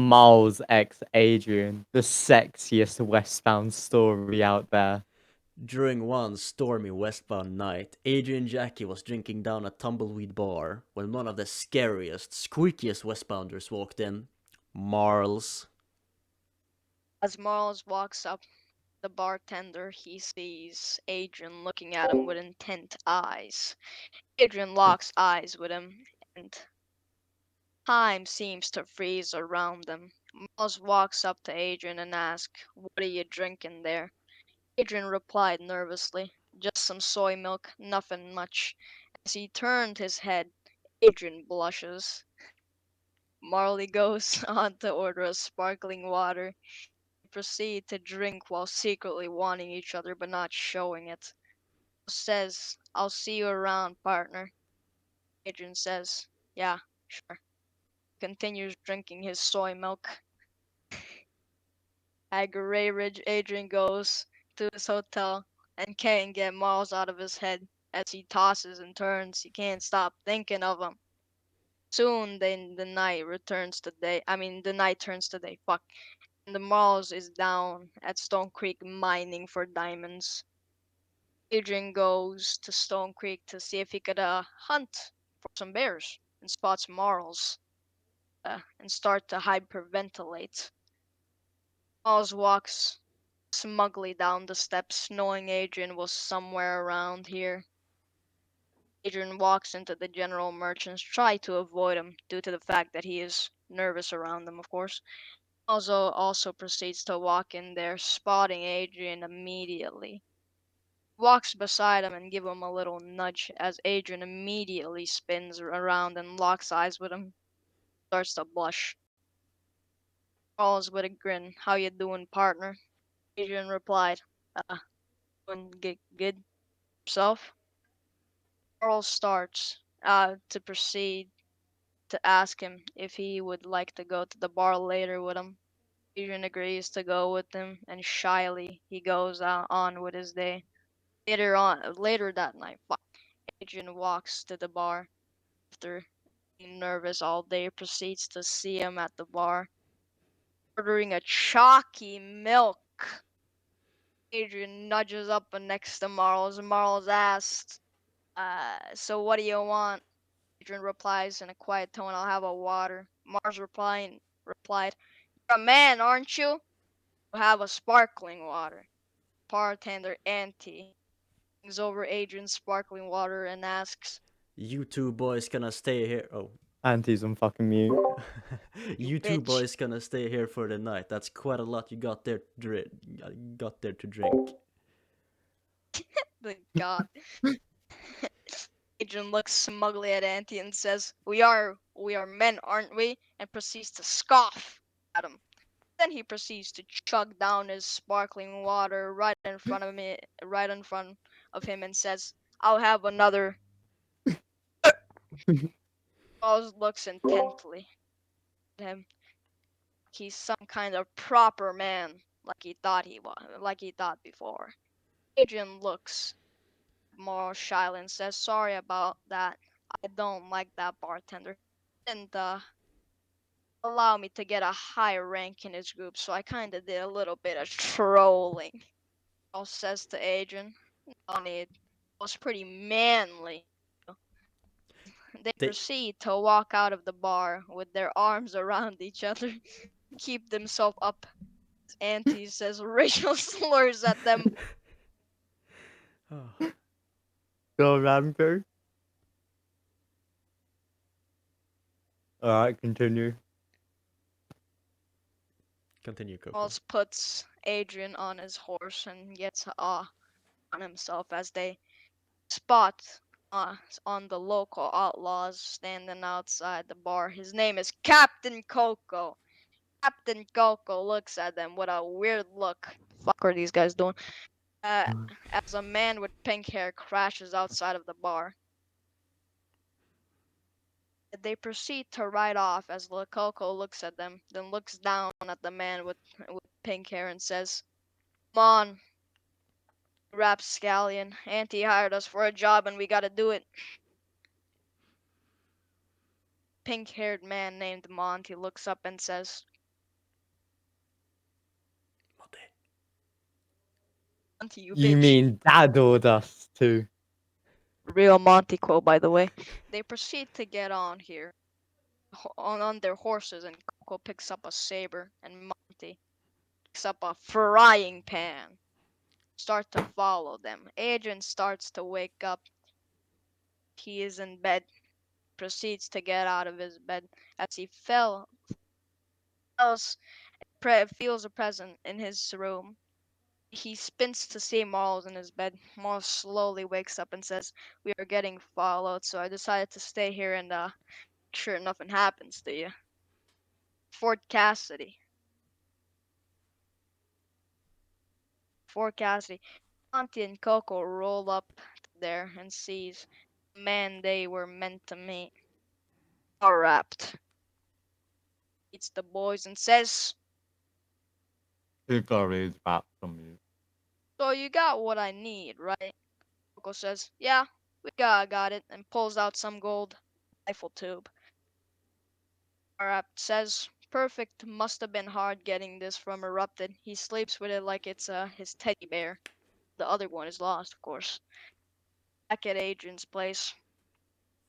Miles X Adrian, the sexiest westbound story out there. During one stormy westbound night, Adrian Jackie was drinking down a tumbleweed bar when one of the scariest, squeakiest westbounders walked in. Marls. As Marles walks up, the bartender he sees Adrian looking at him with intent eyes. Adrian locks eyes with him, and time seems to freeze around them. Miles walks up to Adrian and asks, "What are you drinking there?" Adrian replied nervously, "Just some soy milk, nothing much." As he turned his head, Adrian blushes. Marley goes on to order a sparkling water. They proceed to drink while secretly wanting each other but not showing it. Says, "I'll see you around, partner." Adrian says, "Yeah, sure." Continues drinking his soy milk. At Gray Ridge, Adrian goes to his hotel and can't get Miles out of his head. As he tosses and turns, he can't stop thinking of him. Soon then the night returns to day. The night turns to day. Fuck. And the Miles is down at Stone Creek mining for diamonds. Adrian goes to Stone Creek to see if he could hunt for some bears and spots Marls and start to hyperventilate. Miles walks smugly down the steps, knowing Adrian was somewhere around here. Adrian walks into the general merchants, try to avoid him due to the fact that he is nervous around them, of course. Also proceeds to walk in there, spotting Adrian immediately. Walks beside him and give him a little nudge as Adrian immediately spins around and locks eyes with him. Starts to blush. Calls with a grin, "How you doing, partner?" Adrian replied, "Doing good. Yourself?" Carl starts to proceed to ask him if he would like to go to the bar later with him. Adrian agrees to go with him, and shyly he goes on with his day. Later that night, Adrian walks to the bar. After being nervous all day, proceeds to see him at the bar, ordering a chalky milk. Adrian nudges up next to Marls. Marls asks, "So what do you want?" Adrian replies in a quiet tone, "I'll have a water." Replied, "You're a man, aren't you? We'll have a sparkling water." Bartender Auntie brings over Adrian's sparkling water and asks, You two boys gonna stay here. Oh. Auntie's on fucking mute. "You You two bitch." boys gonna stay here for the night. That's quite a lot you got there to drink. Thank God. Adrian looks smugly at Auntie and says, "We are men, aren't we?" and proceeds to scoff at him. Then he proceeds to chug down his sparkling water right in front of him, and says, "I'll have another." Charles looks intently at him. He's some kind of proper man, like he thought before. Adrian looks more shy and says, "Sorry about that. I don't like that bartender. And allow me to get a high rank in his group, so I kinda did a little bit of trolling." Charles says to Adrian, "No need. It was pretty manly." They They proceed to walk out of the bar with their arms around each other, keep themselves up. Auntie says racial slurs at them. Go, Ramco. Alright, continue. Continue, Coco. Charles puts Adrian on his horse and gets on himself as they spot on the local outlaws standing outside the bar. His name is Captain Coco. Captain Coco looks at them with a weird look. Fuck are these guys doing? Uh, as a man with pink hair crashes outside of the bar. They proceed to ride off as Coco looks at them, then looks down at the man with pink hair and says, "Come on, rapscallion. Auntie hired us for a job and we gotta do it." Pink-haired man named Monty looks up and says, Monty, you You bitch. mean Dad ordered us to? Real Monty quote, by the way. They proceed to get on here, on their horses, and Coco picks up a saber, and Monty picks up a frying pan. Start to follow them. Adrian starts to wake up. He is in bed. Proceeds to get out of his bed as he feels, feels a present in his room. He spins to see Marls in his bed. Marls slowly wakes up and says, "We are getting followed, so I decided to stay here and make sure nothing happens to you." Fort Cassidy. Fort Cassidy. Auntie and Coco roll up there and sees the man they were meant to meet. All wrapped. Meets the boys and says, He got his back from you. "So you got what I need, right?" Coco says, "Yeah, we got it," and pulls out some gold rifle tube. Arap says, "Perfect. Must have been hard getting this from Erupted. He sleeps with it like it's his teddy bear. The other one is lost, of course." Back at Adrian's place,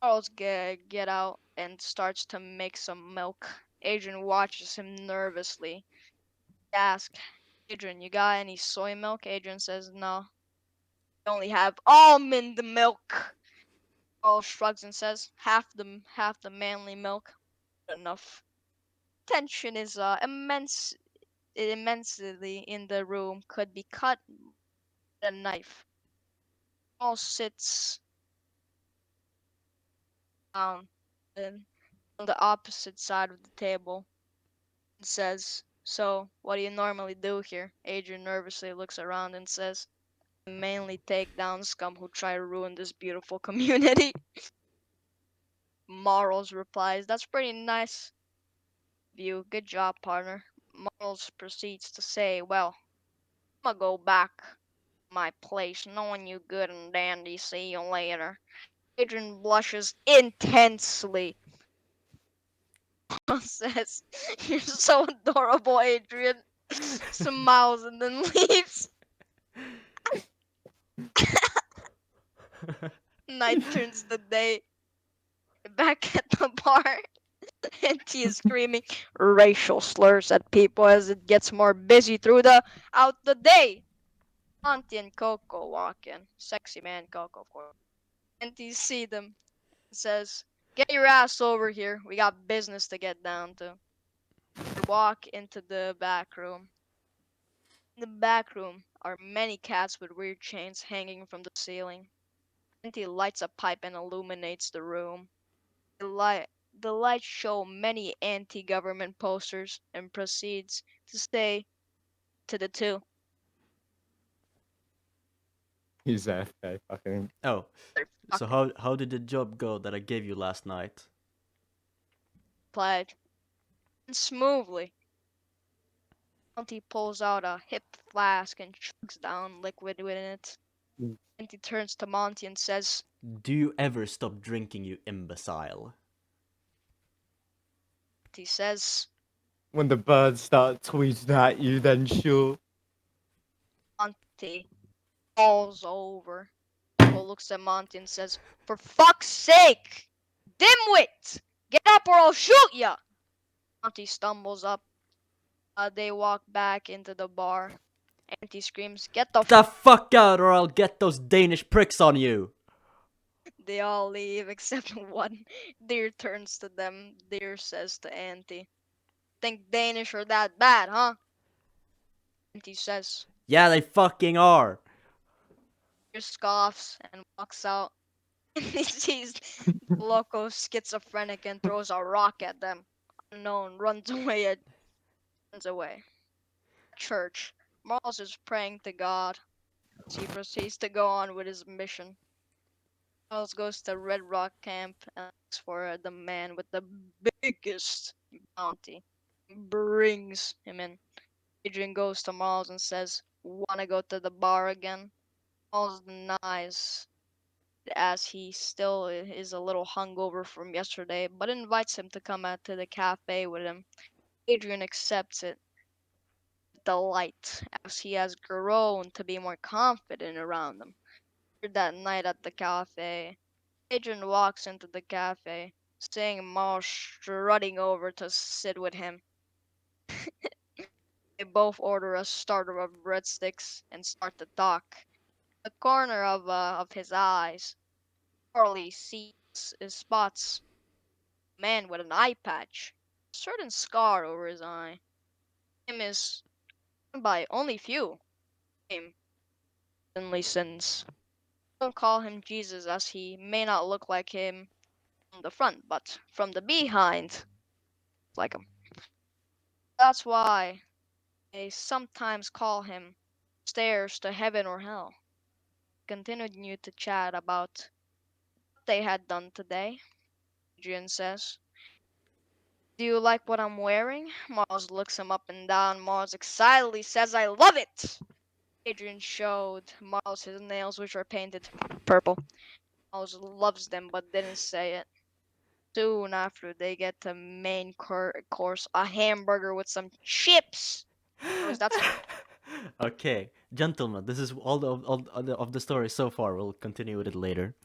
Charles get out and starts to make some milk. Adrian watches him nervously. He asks, "Adrian, you got any soy milk?" Adrian says, "No, I only have almond milk." Charles shrugs and says, half the manly milk. Not enough." Tension is immensely in the room, could be cut with a knife. All sits down and on the opposite side of the table and says, "So, what do you normally do here?" Adrian nervously looks around and says, "I mainly take down scum who try to ruin this beautiful community." Marls replies, "That's pretty nice of you. Good job, partner." Marls proceeds to say, "Well, I'm gonna go back my place, knowing you good and dandy. See you later." Adrian blushes intensely. Says, "You're so adorable, Adrian." Smiles and then leaves. Night turns to day. Back at the bar, and he is screaming racial slurs at people as it gets more busy throughout the day. Auntie and Coco walk in. Sexy man Coco, of course. Auntie see them and says, "Get your ass over here. We got business to get down to." They walk into the back room. In the back room are many cats with weird chains hanging from the ceiling. Auntie lights a pipe and illuminates the room. The lights show many anti-government posters and proceeds to say to the two, He's AFK, fucking. Oh, so "Motherfucker," how did the job go that I gave you last night? replied, and smoothly. Auntie pulls out a hip flask and chugs down liquid within it. Auntie turns to Monty and says, Do you ever stop drinking, you imbecile? he says, When the birds start tweeting at you, then sure. Monty falls over. Coco looks at Monty and says, "For fuck's sake! Dimwit! Get up or I'll shoot ya!" Monty stumbles up. They walk back into the bar. Auntie screams, "Get the The fuck out or I'll get those Danish pricks on you! They all leave except one. Deer turns to them. Deer says to Auntie, "Think Danish are that bad, huh?" Auntie says. Yeah, they fucking are! Deer scoffs and walks out. He sees the local schizophrenic and throws a rock at them. Unknown runs away. Church. Marls is praying to God as he proceeds to go on with his mission. Miles goes to Red Rock Camp and looks for the man with the biggest bounty. Brings him in. Adrian goes to Miles and says, "Wanna go to the bar again?" Miles denies as he still is a little hungover from yesterday, but invites him to come out to the cafe with him. Adrian accepts it. delight as he has grown to be more confident around them. That night at the cafe, Adrian walks into the cafe, seeing Marsh strutting over to sit with him. They both order a starter of breadsticks and start to talk. The corner of his eyes, Charlie sees spots a man with an eye patch, a certain scar over his eye. Him is by only few. Him and listens. Don't call him Jesus as he may not look like him from the front, but from the behind, like him. That's why they sometimes call him stairs to heaven or hell. Continued to chat about what they had done today. Adrian says, "Do you like what I'm wearing?" Mars looks him up and down. Mars excitedly says, "I love it!" Adrian showed Miles his nails, which are painted purple. Miles loves them, but didn't say it. Soon after, they get to main course, a hamburger with some chips. That's food. Okay, gentlemen, this is all of the story so far. We'll continue with it later.